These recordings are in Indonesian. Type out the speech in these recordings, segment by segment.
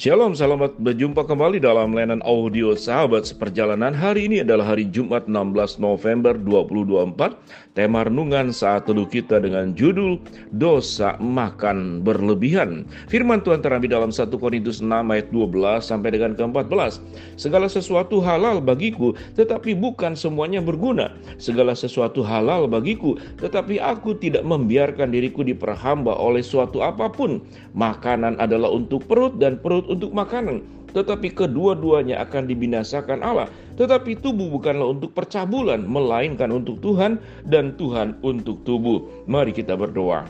Shalom, selamat berjumpa kembali dalam layanan audio sahabat seperjalanan. Hari ini adalah hari Jumat 16 November 2024. Tema renungan saat teduh kita dengan judul Dosa Makan Berlebihan. Firman Tuhan terambil dalam 1 Korintus 6 ayat 12 sampai dengan ke-14. Segala sesuatu halal bagiku, tetapi bukan semuanya berguna. Segala sesuatu halal bagiku, tetapi aku tidak membiarkan diriku diperhamba oleh suatu apapun. Makanan adalah untuk perut dan perut untuk makanan, tetapi kedua-duanya akan dibinasakan Allah. Tetapi tubuh bukanlah untuk percabulan, melainkan untuk Tuhan, dan Tuhan untuk tubuh. Mari kita berdoa.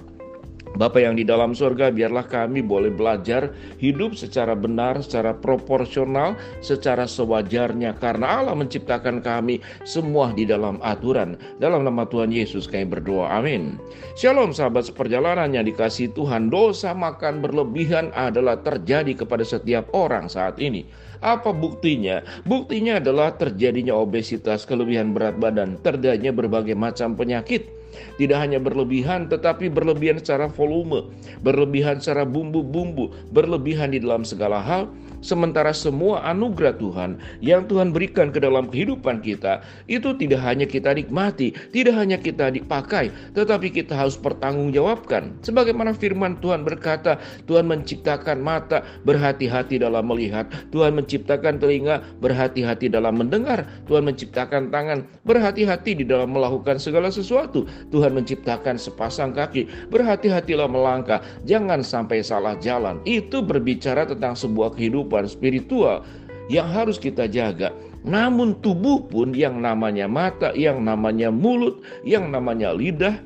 Bapa yang di dalam surga, biarlah kami boleh belajar hidup secara benar, secara proporsional, secara sewajarnya. Karena Allah menciptakan kami semua di dalam aturan. Dalam nama Tuhan Yesus kami berdoa, amin. Shalom sahabat seperjalanan yang dikasihi Tuhan. Dosa makan berlebihan adalah terjadi kepada setiap orang saat ini. Apa buktinya? Buktinya adalah terjadinya obesitas, kelebihan berat badan, terjadinya berbagai macam penyakit. Tidak hanya berlebihan, tetapi berlebihan secara volume, berlebihan secara bumbu-bumbu, berlebihan di dalam segala hal. Sementara semua anugerah Tuhan yang Tuhan berikan ke dalam kehidupan kita, itu tidak hanya kita nikmati, tidak hanya kita dipakai, tetapi kita harus pertanggungjawabkan. Sebagaimana firman Tuhan berkata, Tuhan menciptakan mata, berhati-hati dalam melihat. Tuhan menciptakan telinga, berhati-hati dalam mendengar. Tuhan menciptakan tangan, berhati-hati di dalam melakukan segala sesuatu. Tuhan menciptakan sepasang kaki, berhati-hatilah melangkah, jangan sampai salah jalan. Itu berbicara tentang sebuah kehidupan spiritual yang harus kita jaga. Namun tubuh pun, yang namanya mata, yang namanya mulut, yang namanya lidah,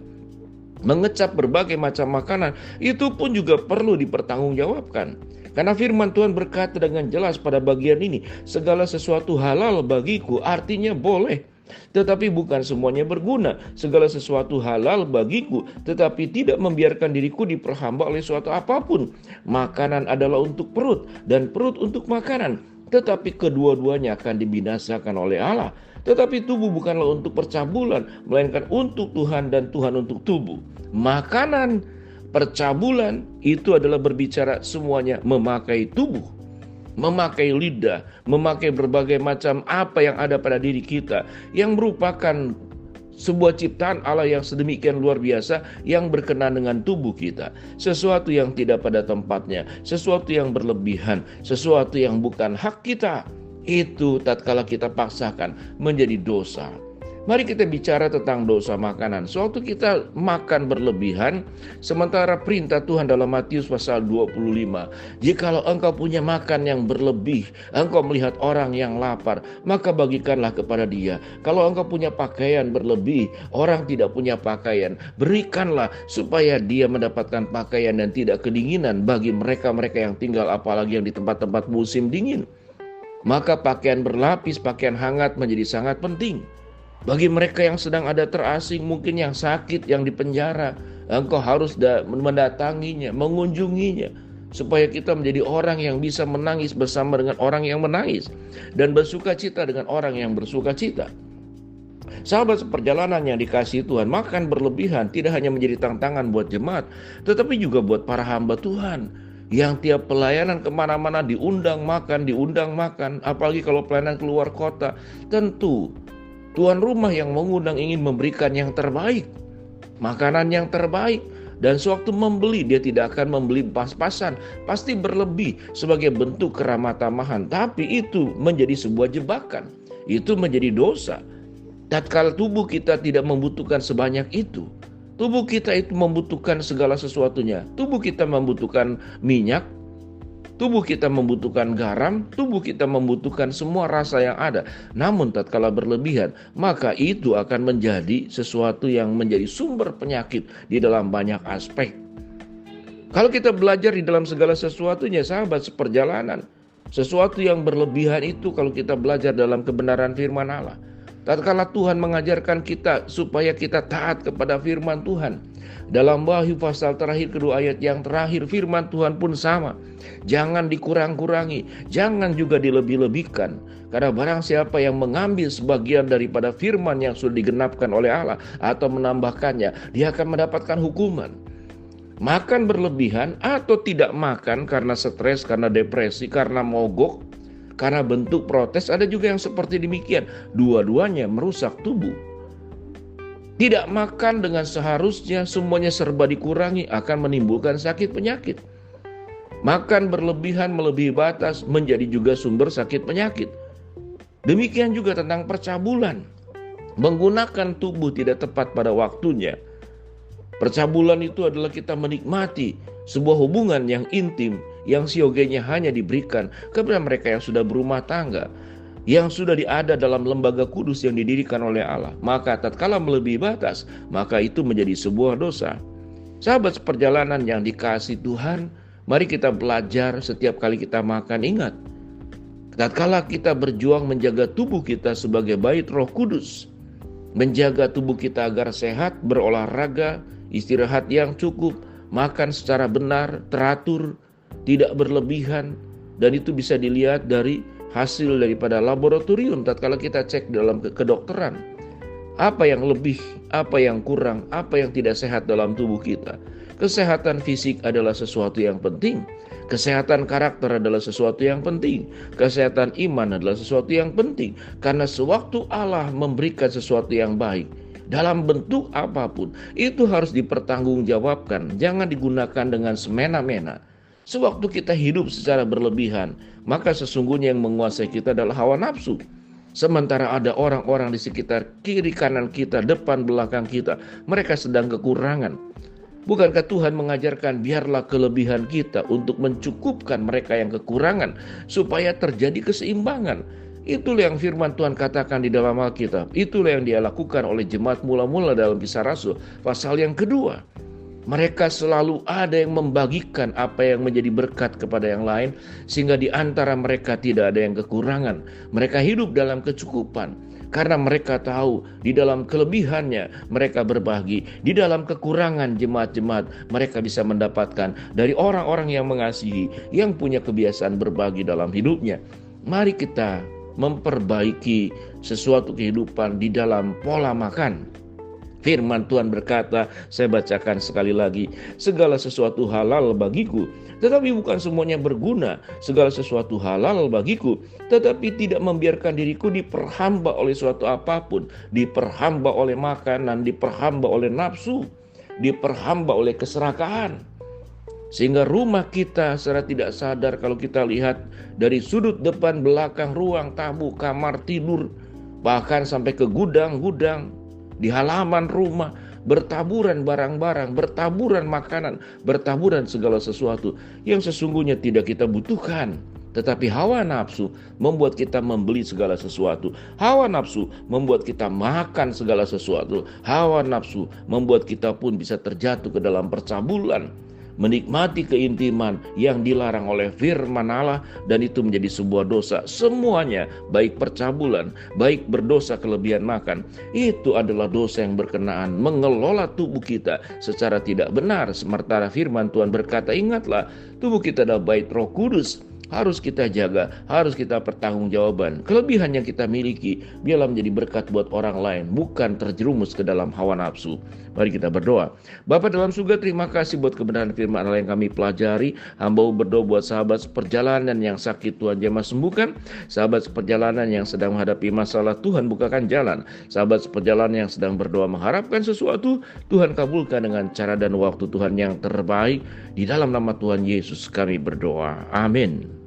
mengecap berbagai macam makanan, itu pun juga perlu dipertanggungjawabkan. Karena firman Tuhan berkata dengan jelas pada bagian ini, segala sesuatu halal bagiku, artinya boleh, tetapi bukan semuanya berguna. Segala sesuatu halal bagiku, tetapi tidak membiarkan diriku diperhamba oleh suatu apapun. Makanan adalah untuk perut, dan perut untuk makanan, tetapi kedua-duanya akan dibinasakan oleh Allah. Tetapi tubuh bukanlah untuk percabulan, melainkan untuk Tuhan, dan Tuhan untuk tubuh. Makanan, percabulan, itu adalah berbicara semuanya memakai tubuh, memakai lidah, memakai berbagai macam apa yang ada pada diri kita, yang merupakan sebuah ciptaan Allah yang sedemikian luar biasa, yang berkenan dengan tubuh kita. Sesuatu yang tidak pada tempatnya, sesuatu yang berlebihan, sesuatu yang bukan hak kita, itu tatkala kita paksakan menjadi dosa. Mari kita bicara tentang dosa makanan. Suatu kita makan berlebihan, sementara perintah Tuhan dalam Matius pasal 25. Jikalau engkau punya makan yang berlebih, engkau melihat orang yang lapar, maka bagikanlah kepada dia. Kalau engkau punya pakaian berlebih, orang tidak punya pakaian, berikanlah supaya dia mendapatkan pakaian dan tidak kedinginan bagi mereka-mereka yang tinggal, apalagi yang di tempat-tempat musim dingin. Maka pakaian berlapis, pakaian hangat menjadi sangat penting. Bagi mereka yang sedang ada terasing, mungkin yang sakit, yang di penjara, engkau harus mendatanginya, mengunjunginya, supaya kita menjadi orang yang bisa menangis bersama dengan orang yang menangis, dan bersuka cita dengan orang yang bersuka cita. Sahabat seperjalanan yang dikasihi Tuhan, makan berlebihan tidak hanya menjadi tantangan buat jemaat, tetapi juga buat para hamba Tuhan yang tiap pelayanan kemana-mana diundang makan, apalagi kalau pelayanan keluar kota. Tentu tuan rumah yang mengundang ingin memberikan yang terbaik, makanan yang terbaik. Dan sewaktu membeli, dia tidak akan membeli pas-pasan, pasti berlebih sebagai bentuk keramat-tamahan. Tapi itu menjadi sebuah jebakan, itu menjadi dosa. Tatkala tubuh kita tidak membutuhkan sebanyak itu, tubuh kita itu membutuhkan segala sesuatunya. Tubuh kita membutuhkan minyak, tubuh kita membutuhkan garam, tubuh kita membutuhkan semua rasa yang ada. Namun tatkala berlebihan, maka itu akan menjadi sesuatu yang menjadi sumber penyakit di dalam banyak aspek. Kalau kita belajar di dalam segala sesuatunya, sahabat seperjalanan, sesuatu yang berlebihan itu kalau kita belajar dalam kebenaran firman Allah, tatkala Tuhan mengajarkan kita supaya kita taat kepada firman Tuhan, dalam Wahyu pasal terakhir kedua ayat yang terakhir, firman Tuhan pun sama. Jangan dikurang-kurangi, jangan juga dilebih-lebihkan. Karena barang siapa yang mengambil sebagian daripada firman yang sudah digenapkan oleh Allah atau menambahkannya, dia akan mendapatkan hukuman. Makan berlebihan atau tidak makan karena stres, karena depresi, karena mogok, karena bentuk protes, ada juga yang seperti demikian. Dua-duanya merusak tubuh. Tidak makan dengan seharusnya, semuanya serba dikurangi, akan menimbulkan sakit penyakit. Makan berlebihan melebihi batas menjadi juga sumber sakit penyakit. Demikian juga tentang percabulan. Menggunakan tubuh tidak tepat pada waktunya. Percabulan itu adalah kita menikmati sebuah hubungan yang intim, yang siogianya hanya diberikan kepada mereka yang sudah berumah tangga, yang sudah ada dalam lembaga kudus yang didirikan oleh Allah. Maka tatkala melebihi batas, maka itu menjadi sebuah dosa. Sahabat seperjalanan yang dikasihi Tuhan, mari kita belajar setiap kali kita makan. Ingat, tatkala kita berjuang menjaga tubuh kita sebagai bait Roh Kudus, menjaga tubuh kita agar sehat, berolahraga, istirahat yang cukup, makan secara benar, teratur, tidak berlebihan, dan itu bisa dilihat dari hasil daripada laboratorium tatkala kita cek dalam kedokteran. Apa yang lebih, apa yang kurang, apa yang tidak sehat dalam tubuh kita. Kesehatan fisik adalah sesuatu yang penting. Kesehatan karakter adalah sesuatu yang penting. Kesehatan iman adalah sesuatu yang penting. Karena sewaktu Allah memberikan sesuatu yang baik, dalam bentuk apapun, itu harus dipertanggungjawabkan. Jangan digunakan dengan semena-mena. Sewaktu kita hidup secara berlebihan, maka sesungguhnya yang menguasai kita adalah hawa nafsu. Sementara ada orang-orang di sekitar kiri kanan kita, depan belakang kita, mereka sedang kekurangan. Bukankah Tuhan mengajarkan biarlah kelebihan kita untuk mencukupkan mereka yang kekurangan, supaya terjadi keseimbangan? Itulah yang firman Tuhan katakan di dalam Alkitab. Itulah yang dia lakukan oleh jemaat mula-mula dalam Kisah Rasul pasal yang kedua. Mereka selalu ada yang membagikan apa yang menjadi berkat kepada yang lain, sehingga di antara mereka tidak ada yang kekurangan. Mereka hidup dalam kecukupan, karena mereka tahu di dalam kelebihannya mereka berbagi. Di dalam kekurangan jemaat-jemaat mereka bisa mendapatkan dari orang-orang yang mengasihi, yang punya kebiasaan berbagi dalam hidupnya. Mari kita memperbaiki sesuatu kehidupan di dalam pola makan. Firman Tuhan berkata, saya bacakan sekali lagi, segala sesuatu halal bagiku, tetapi bukan semuanya berguna. Segala sesuatu halal bagiku, tetapi tidak membiarkan diriku diperhamba oleh suatu apapun. Diperhamba oleh makanan, diperhamba oleh nafsu, diperhamba oleh keserakahan. Sehingga rumah kita secara tidak sadar, kalau kita lihat dari sudut depan, belakang, ruang tamu, kamar tidur, bahkan sampai ke gudang-gudang, di halaman rumah, bertaburan barang-barang, bertaburan makanan, bertaburan segala sesuatu yang sesungguhnya tidak kita butuhkan. Tetapi hawa nafsu membuat kita membeli segala sesuatu. Hawa nafsu membuat kita makan segala sesuatu. Hawa nafsu membuat kita pun bisa terjatuh ke dalam percabulan, menikmati keintiman yang dilarang oleh firman Allah, dan itu menjadi sebuah dosa. Semuanya, baik percabulan, baik berdosa kelebihan makan, itu adalah dosa yang berkenaan mengelola tubuh kita secara tidak benar. Sementara firman Tuhan berkata, ingatlah, tubuh kita adalah bait Roh Kudus. Harus kita jaga, harus kita pertanggungjawaban. Kelebihan yang kita miliki biarlah menjadi berkat buat orang lain, bukan terjerumus ke dalam hawa nafsu. Mari kita berdoa. Bapa dalam surga, terima kasih buat kebenaran firman Allah yang kami pelajari. Hamba berdoa buat sahabat seperjalanan yang sakit, Tuhan jamah sembuhkan. Sahabat seperjalanan yang sedang menghadapi masalah, Tuhan bukakan jalan. Sahabat seperjalanan yang sedang berdoa mengharapkan sesuatu, Tuhan kabulkan dengan cara dan waktu Tuhan yang terbaik. Di dalam nama Tuhan Yesus kami berdoa. Amin.